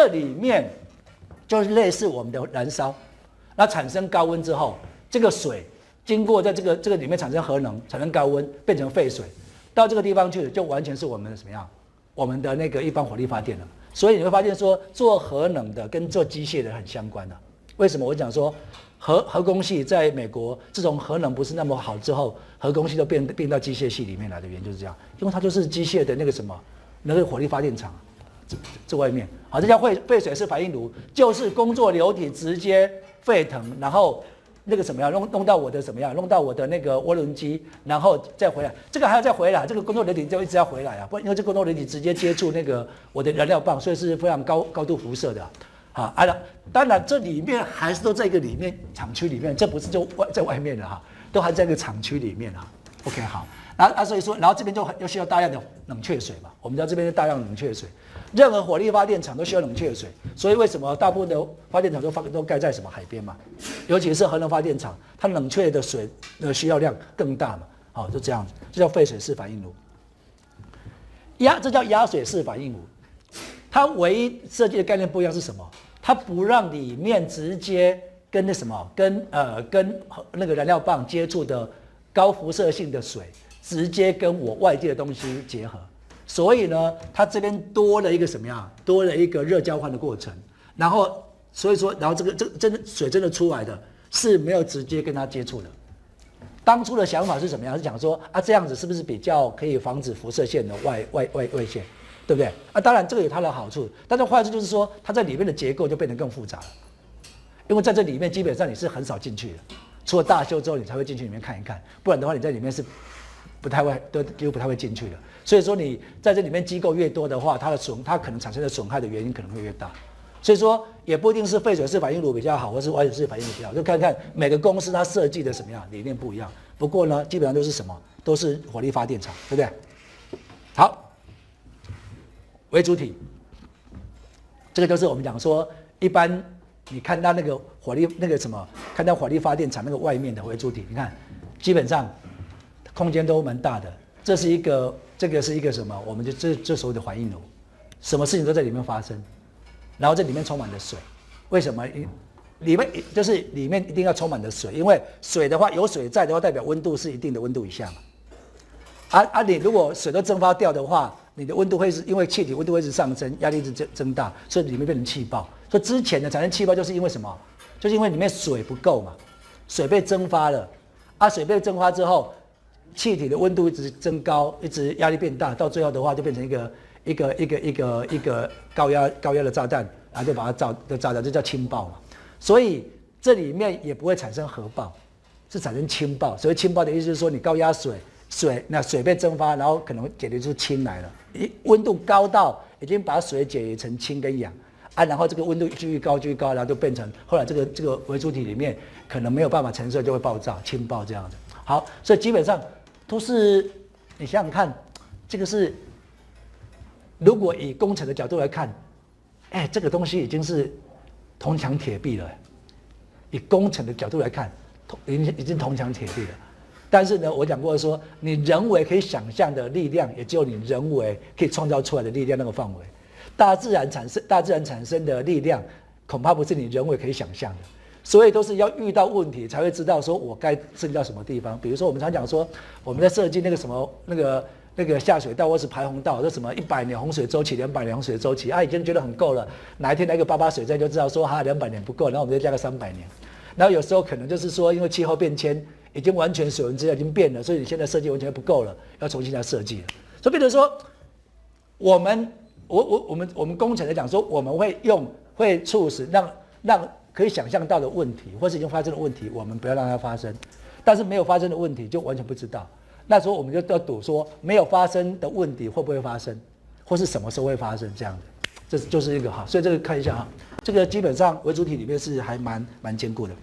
这里面就是类似我们的燃烧，那产生高温之后，这个水经过在这个里面产生核能，产生高温变成废水，到这个地方去就完全是我们的什么样？我们的那个一般火力发电了。所以你会发现说，做核能的跟做机械的很相关的。为什么我讲说核工系在美国自从核能不是那么好之后，核工系都变到机械系里面来的原因就是这样，因为它就是机械的那个什么那个火力发电厂，这外面好，这叫废水式反应炉，就是工作流体直接沸腾，然后那个什么样弄到我的什么样，弄到我的那个涡轮机，然后再回来，这个还要再回来，这个工作流体就一直要回来啊，不然因为这工作流体直接接触那个我的燃料棒，所以是非常高度辐射的啊。当然这里面还是都在一个里面厂区里面，这不是就在外面的哈，都还在一个厂区里面哈。OK 好，所以说，然后这边又需要大量的冷却水嘛，我们知道这边是大量冷却水。任何火力发电厂都需要冷却水，所以为什么大部分的发电厂都盖在什么海边嘛？尤其是核能发电厂，它冷却的水的需要量更大嘛。好，就这样子，这叫废水式反应炉。这叫压水式反应炉。它唯一设计的概念不一样是什么？它不让里面直接跟那什么，跟那个燃料棒接触的高辐射性的水，直接跟我外界的东西结合。所以呢，它这边多了一个什么样？多了一个热交换的过程。然后，所以说，然后这真的水真的出来的是没有直接跟它接触的。当初的想法是什么样？是讲说这样子是不是比较可以防止辐射线的外线，对不对？当然这个有它的好处，但是坏处就是说，它在里面的结构就变得更复杂了。因为在这里面基本上你是很少进去的，除了大修之后你才会进去里面看一看，不然的话你在里面是几乎不太会进去的。所以说你在这里面机构越多的话，它可能产生的损害的原因可能会越大。所以说也不一定是废水式反应炉比较好，或是外水式反应炉比较好，就看看每个公司它设计的什么样理念不一样。不过呢，基本上都是什么，都是火力发电厂，对不对？好，为主体，这个就是我们讲说，一般你看到那个看到火力发电厂那个外面的为主体，你看基本上空间都蛮大的。这个是一个什么？我们就这所谓的反应炉，什么事情都在里面发生，然后这里面充满了水。为什么？里面一定要充满了水，因为水的话有水在的话，代表温度是一定的温度以下嘛。你如果水都蒸发掉的话，你的温度会是因为气体温度会一直上升，压力一直增大，所以里面变成气爆。所以之前的产生气爆就是因为什么？就是因为里面水不够嘛，水被蒸发了，水被蒸发之后。气体的温度一直增高，一直压力变大，到最后的话就变成一个高压的炸弹，然后就把它炸掉，这叫氢爆嘛。所以这里面也不会产生核爆，是产生氢爆。所以氢爆的意思就是说，你高压水被蒸发，然后可能解离出氢来了，温度高到已经把水解离成氢跟氧然后这个温度继续高，然后就变成后来这个微主体里面可能没有办法承受，就会爆炸，氢爆这样子。好，所以基本上。都是你想想看，这个是如果以工程的角度来看，这个东西已经是铜墙铁壁了。以工程的角度来看，已经铜墙铁壁了。但是呢，我讲过说，你人为可以想象的力量，也只有你人为可以创造出来的力量那个范围。大自然产生的力量，恐怕不是你人为可以想象的。所以都是要遇到问题才会知道说我该设计到什么地方。比如说我们常讲说我们在设计那个什么那个下水道或是排洪道，说什么100年洪水周期、200年洪水周期已经觉得很够了。哪一天来个88水灾就知道说200年不够，然后我们再加个300年。然后有时候可能就是说因为气候变迁已经完全水文资料已经变了，所以你现在设计完全不够了，要重新来设计了。所以变成说我们工程来讲说我们会促使让可以想象到的问题，或是已经发生的问题，我们不要让它发生。但是没有发生的问题，就完全不知道。那时候我们就要赌说，没有发生的问题会不会发生，或是什么时候会发生这样的。这就是一个所以这个看一下这个基本上为主体里面是还蛮坚固的。